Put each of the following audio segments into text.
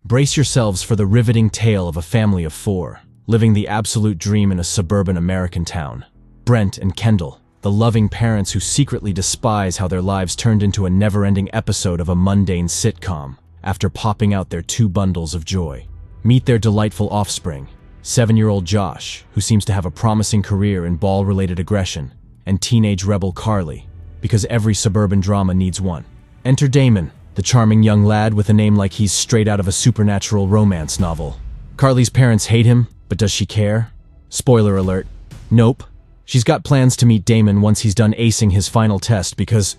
Brace yourselves for the riveting tale of a family of four, living the absolute dream in a suburban American town. Brent and Kendall, the loving parents who secretly despise how their lives turned into a never-ending episode of a mundane sitcom after popping out their two bundles of joy. Meet their delightful offspring, 7-year-old Josh, who seems to have a promising career in ball-related aggression, and teenage rebel Carly, because every suburban drama needs one. Enter Damon, the charming young lad with a name like he's straight out of a supernatural romance novel. Carly's parents hate him, but does she care? Spoiler alert, nope. She's got plans to meet Damon once he's done acing his final test because,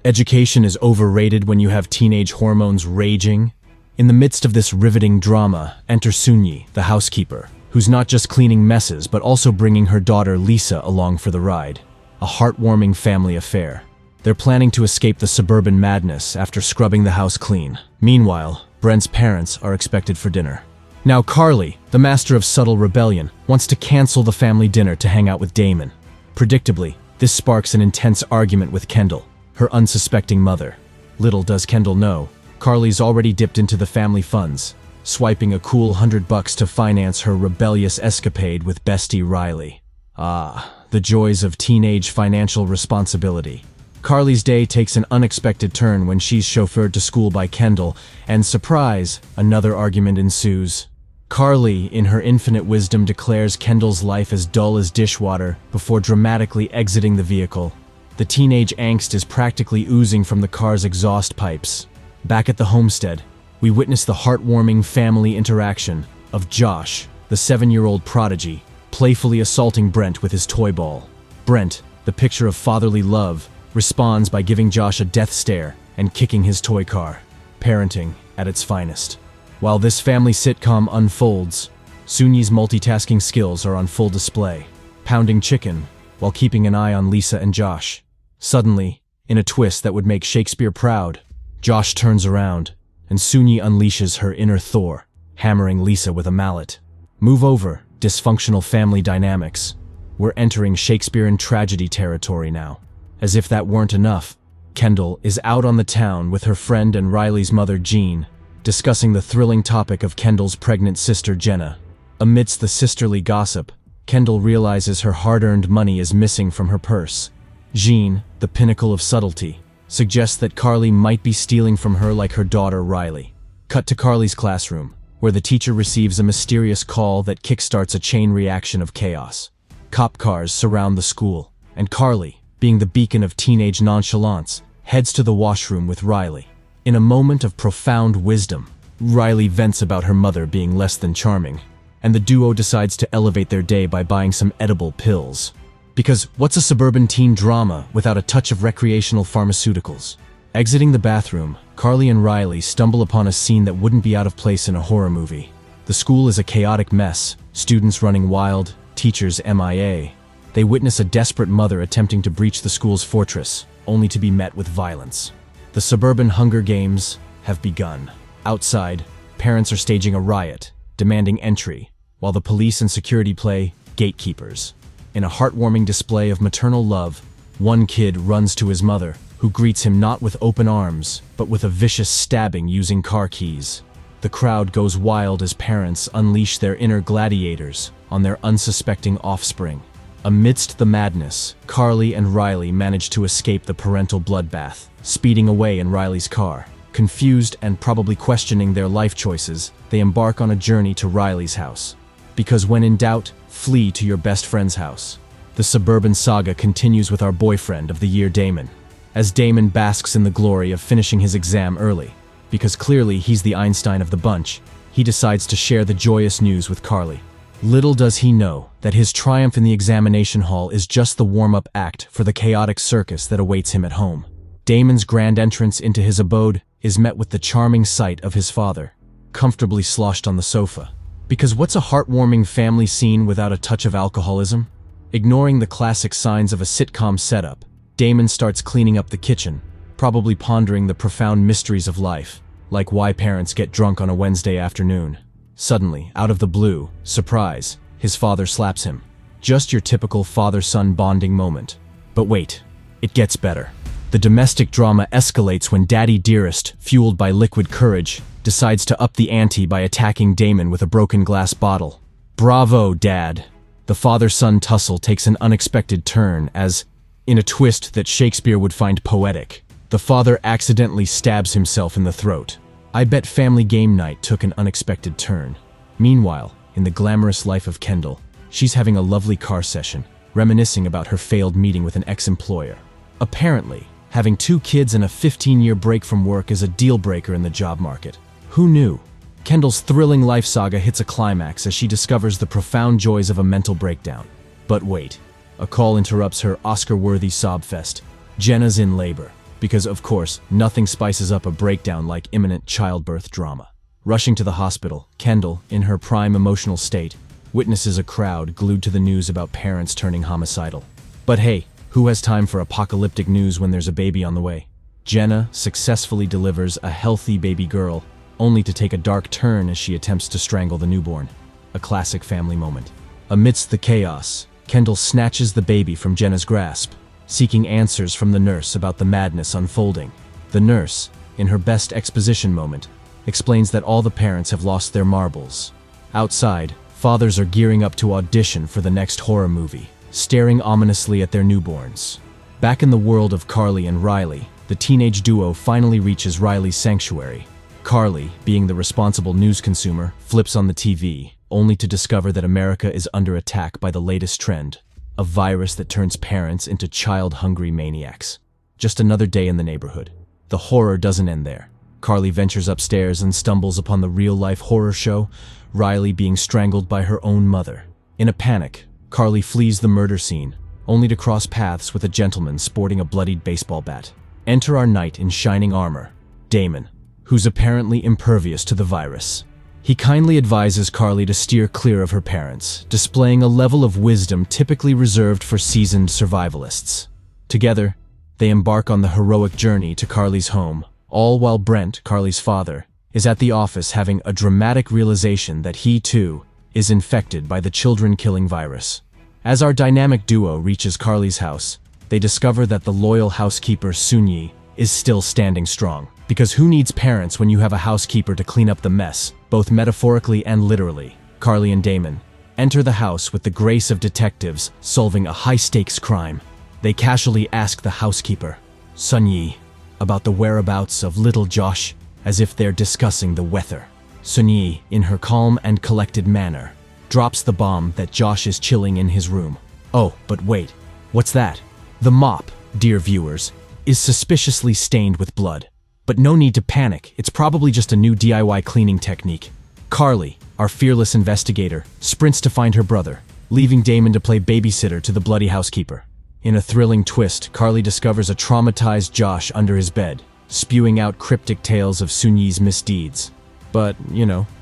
education is overrated when you have teenage hormones raging. In the midst of this riveting drama, enter Sunyi, the housekeeper, who's not just cleaning messes but also bringing her daughter Lisa along for the ride. A heartwarming family affair. They're planning to escape the suburban madness after scrubbing the house clean. Meanwhile, Brent's parents are expected for dinner. Now Carly, the master of subtle rebellion, wants to cancel the family dinner to hang out with Damon. Predictably, this sparks an intense argument with Kendall, her unsuspecting mother. Little does Kendall know, Carly's already dipped into the family funds, swiping a cool $100 to finance her rebellious escapade with bestie Riley. Ah, the joys of teenage financial responsibility. Carly's day takes an unexpected turn when she's chauffeured to school by Kendall, and surprise, another argument ensues. Carly, in her infinite wisdom, declares Kendall's life as dull as dishwater before dramatically exiting the vehicle. The teenage angst is practically oozing from the car's exhaust pipes. Back at the homestead, we witness the heartwarming family interaction of Josh, the 7-year-old prodigy, playfully assaulting Brent with his toy ball. Brent, the picture of fatherly love, responds by giving Josh a death stare and kicking his toy car. Parenting at its finest. While this family sitcom unfolds, Sunyi's multitasking skills are on full display, pounding chicken while keeping an eye on Lisa and Josh. Suddenly, in a twist that would make Shakespeare proud, Josh turns around, and Sunyi unleashes her inner Thor, hammering Lisa with a mallet. Move over, dysfunctional family dynamics. We're entering Shakespearean tragedy territory now. As if that weren't enough, Kendall is out on the town with her friend and Riley's mother Jean, discussing the thrilling topic of Kendall's pregnant sister Jenna. Amidst the sisterly gossip, Kendall realizes her hard-earned money is missing from her purse. Jean, the pinnacle of subtlety, suggests that Carly might be stealing from her like her daughter Riley. Cut to Carly's classroom, where the teacher receives a mysterious call that kickstarts a chain reaction of chaos. Cop cars surround the school, and Carly, being the beacon of teenage nonchalance, heads to the washroom with Riley. In a moment of profound wisdom, Riley vents about her mother being less than charming, and the duo decides to elevate their day by buying some edible pills. Because what's a suburban teen drama without a touch of recreational pharmaceuticals? Exiting the bathroom, Carly and Riley stumble upon a scene that wouldn't be out of place in a horror movie. The school is a chaotic mess, students running wild, teachers MIA. They witness a desperate mother attempting to breach the school's fortress, only to be met with violence. The suburban Hunger Games have begun. Outside, parents are staging a riot, demanding entry, while the police and security play gatekeepers. In a heartwarming display of maternal love, one kid runs to his mother, who greets him not with open arms, but with a vicious stabbing using car keys. The crowd goes wild as parents unleash their inner gladiators on their unsuspecting offspring. Amidst the madness, Carly and Riley manage to escape the parental bloodbath, speeding away in Riley's car. Confused and probably questioning their life choices, they embark on a journey to Riley's house. Because when in doubt, flee to your best friend's house. The suburban saga continues with our boyfriend of the year Damon. As Damon basks in the glory of finishing his exam early, because clearly he's the Einstein of the bunch, he decides to share the joyous news with Carly. Little does he know that his triumph in the examination hall is just the warm-up act for the chaotic circus that awaits him at home. Damon's grand entrance into his abode is met with the charming sight of his father, comfortably sloshed on the sofa. Because what's a heartwarming family scene without a touch of alcoholism? Ignoring the classic signs of a sitcom setup, Damon starts cleaning up the kitchen, probably pondering the profound mysteries of life, like why parents get drunk on a Wednesday afternoon. Suddenly, out of the blue, surprise, his father slaps him. Just your typical father-son bonding moment. But wait, it gets better. The domestic drama escalates when Daddy Dearest, fueled by liquid courage, decides to up the ante by attacking Damon with a broken glass bottle. Bravo, Dad! The father-son tussle takes an unexpected turn as, in a twist that Shakespeare would find poetic, the father accidentally stabs himself in the throat. I bet family game night took an unexpected turn. Meanwhile, in the glamorous life of Kendall, she's having a lovely car session, reminiscing about her failed meeting with an ex-employer. Apparently, having 2 kids and a 15-year break from work is a deal-breaker in the job market. Who knew? Kendall's thrilling life saga hits a climax as she discovers the profound joys of a mental breakdown. But wait, a call interrupts her Oscar-worthy sob fest. Jenna's in labor, because of course, nothing spices up a breakdown like imminent childbirth drama. Rushing to the hospital, Kendall, in her prime emotional state, witnesses a crowd glued to the news about parents turning homicidal. But hey, who has time for apocalyptic news when there's a baby on the way? Jenna successfully delivers a healthy baby girl, only to take a dark turn as she attempts to strangle the newborn. A classic family moment. Amidst the chaos, Kendall snatches the baby from Jenna's grasp, seeking answers from the nurse about the madness unfolding. The nurse, in her best exposition moment, explains that all the parents have lost their marbles. Outside, fathers are gearing up to audition for the next horror movie, staring ominously at their newborns. Back in the world of Carly and Riley, the teenage duo finally reaches Riley's sanctuary. Carly, being the responsible news consumer, flips on the TV, only to discover that America is under attack by the latest trend, a virus that turns parents into child-hungry maniacs. Just another day in the neighborhood. The horror doesn't end there. Carly ventures upstairs and stumbles upon the real-life horror show, Riley being strangled by her own mother. In a panic, Carly flees the murder scene, only to cross paths with a gentleman sporting a bloodied baseball bat. Enter our knight in shining armor, Damon, who's apparently impervious to the virus. He kindly advises Carly to steer clear of her parents, displaying a level of wisdom typically reserved for seasoned survivalists. Together, they embark on the heroic journey to Carly's home, all while Brent, Carly's father, is at the office having a dramatic realization that he, too, is infected by the children-killing virus. As our dynamic duo reaches Carly's house, they discover that the loyal housekeeper Sunyi is still standing strong. Because who needs parents when you have a housekeeper to clean up the mess, both metaphorically and literally? Carly and Damon enter the house with the grace of detectives solving a high-stakes crime. They casually ask the housekeeper, Sunyi, about the whereabouts of little Josh, as if they're discussing the weather. Sunyi, in her calm and collected manner, drops the bomb that Josh is chilling in his room. Oh, but wait, what's that? The mop, dear viewers, is suspiciously stained with blood. But no need to panic, it's probably just a new DIY cleaning technique. Carly, our fearless investigator, sprints to find her brother, leaving Damon to play babysitter to the bloody housekeeper. In a thrilling twist, Carly discovers a traumatized Josh under his bed, spewing out cryptic tales of Sunyi's misdeeds. But,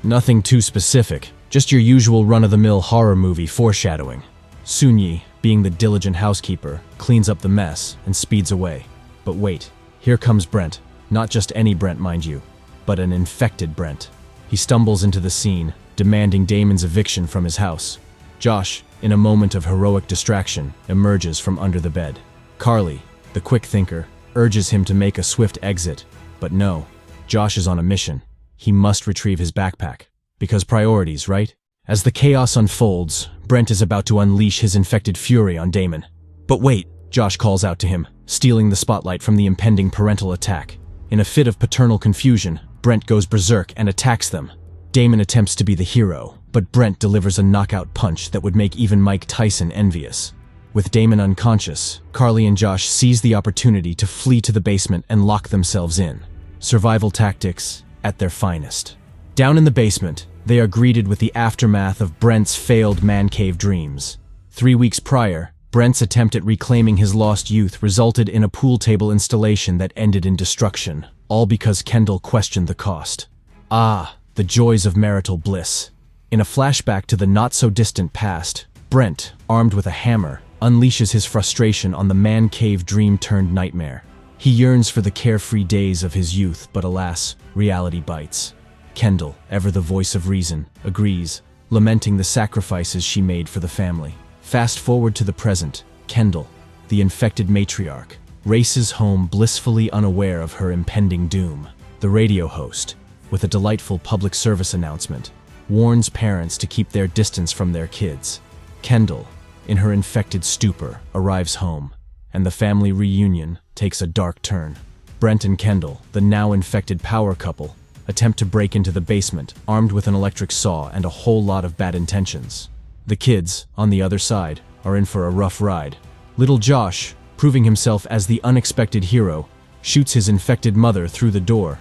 nothing too specific, just your usual run-of-the-mill horror movie foreshadowing. Sunyi, being the diligent housekeeper, cleans up the mess and speeds away. But wait, here comes Brent. Not just any Brent, mind you, but an infected Brent. He stumbles into the scene, demanding Damon's eviction from his house. Josh, in a moment of heroic distraction, emerges from under the bed. Carly, the quick thinker, urges him to make a swift exit, but no, Josh is on a mission. He must retrieve his backpack. Because priorities, right? As the chaos unfolds, Brent is about to unleash his infected fury on Damon. But wait, Josh calls out to him, stealing the spotlight from the impending parental attack. In a fit of paternal confusion, Brent goes berserk and attacks them. Damon attempts to be the hero, but Brent delivers a knockout punch that would make even Mike Tyson envious. With Damon unconscious, Carly and Josh seize the opportunity to flee to the basement and lock themselves in. Survival tactics at their finest. Down in the basement, they are greeted with the aftermath of Brent's failed man cave dreams. 3 weeks prior, Brent's attempt at reclaiming his lost youth resulted in a pool table installation that ended in destruction, all because Kendall questioned the cost. Ah, the joys of marital bliss. In a flashback to the not-so-distant past, Brent, armed with a hammer, unleashes his frustration on the man cave dream-turned-nightmare. He yearns for the carefree days of his youth, but alas, reality bites. Kendall, ever the voice of reason, agrees, lamenting the sacrifices she made for the family. Fast forward to the present, Kendall, the infected matriarch, races home blissfully unaware of her impending doom. The radio host, with a delightful public service announcement, warns parents to keep their distance from their kids. Kendall, in her infected stupor, arrives home, and the family reunion takes a dark turn. Brent and Kendall, the now infected power couple, attempt to break into the basement, armed with an electric saw and a whole lot of bad intentions. The kids, on the other side, are in for a rough ride. Little Josh, proving himself as the unexpected hero, shoots his infected mother through the door.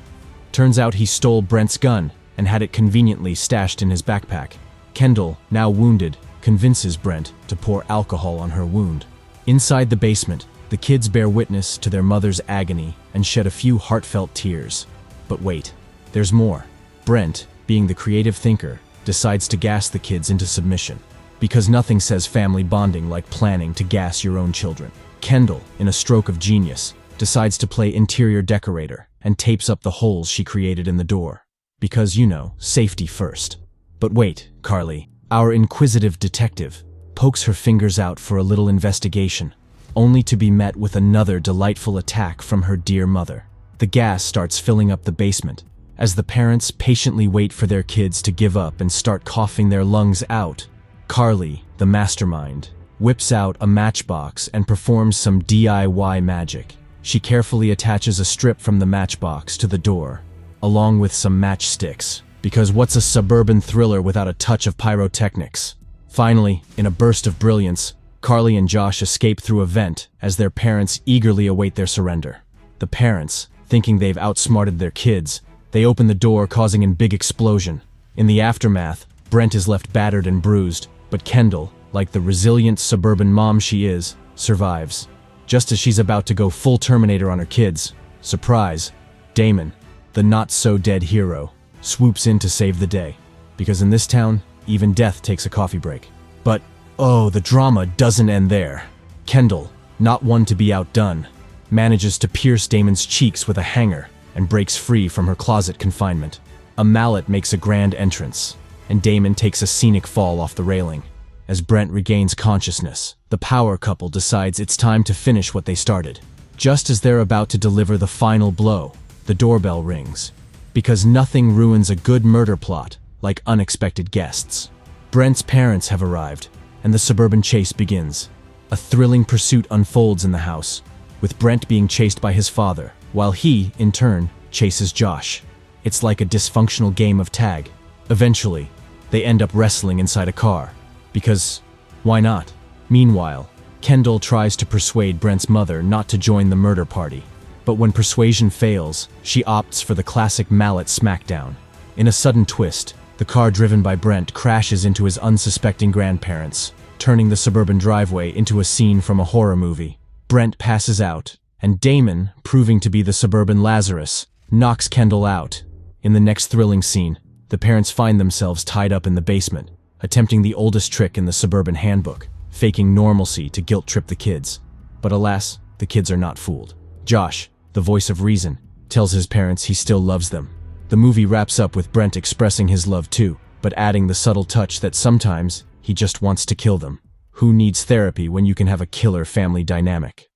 Turns out he stole Brent's gun and had it conveniently stashed in his backpack. Kendall, now wounded, convinces Brent to pour alcohol on her wound. Inside the basement, the kids bear witness to their mother's agony and shed a few heartfelt tears. But wait, there's more. Brent, being the creative thinker, decides to gas the kids into submission. Because nothing says family bonding like planning to gas your own children. Kendall, in a stroke of genius, decides to play interior decorator and tapes up the holes she created in the door. Because, you know, safety first. But wait, Carly, our inquisitive detective, pokes her fingers out for a little investigation, only to be met with another delightful attack from her dear mother. The gas starts filling up the basement. As the parents patiently wait for their kids to give up and start coughing their lungs out, Carly, the mastermind, whips out a matchbox and performs some DIY magic. She carefully attaches a strip from the matchbox to the door, along with some matchsticks, because what's a suburban thriller without a touch of pyrotechnics? Finally, in a burst of brilliance, Carly and Josh escape through a vent as their parents eagerly await their surrender. The parents, thinking they've outsmarted their kids, they open the door, causing a big explosion. In the aftermath, Brent is left battered and bruised, but Kendall, like the resilient suburban mom she is, survives. Just as she's about to go full Terminator on her kids, surprise, Damon, the not-so-dead hero, swoops in to save the day. Because in this town, even death takes a coffee break. But, oh, the drama doesn't end there. Kendall, not one to be outdone, manages to pierce Damon's cheeks with a hanger and breaks free from her closet confinement. A mallet makes a grand entrance, and Damon takes a scenic fall off the railing. As Brent regains consciousness, the power couple decides it's time to finish what they started. Just as they're about to deliver the final blow, the doorbell rings. Because nothing ruins a good murder plot like unexpected guests. Brent's parents have arrived, and the suburban chase begins. A thrilling pursuit unfolds in the house, with Brent being chased by his father, while he, in turn, chases Josh. It's like a dysfunctional game of tag. Eventually, they end up wrestling inside a car. Because, why not? Meanwhile, Kendall tries to persuade Brent's mother not to join the murder party. But when persuasion fails, she opts for the classic mallet smackdown. In a sudden twist, the car driven by Brent crashes into his unsuspecting grandparents, turning the suburban driveway into a scene from a horror movie. Brent passes out, and Damon, proving to be the suburban Lazarus, knocks Kendall out. In the next thrilling scene, the parents find themselves tied up in the basement, attempting the oldest trick in the suburban handbook, faking normalcy to guilt-trip the kids. But alas, the kids are not fooled. Josh, the voice of reason, tells his parents he still loves them. The movie wraps up with Brent expressing his love too, but adding the subtle touch that sometimes he just wants to kill them. Who needs therapy when you can have a killer family dynamic?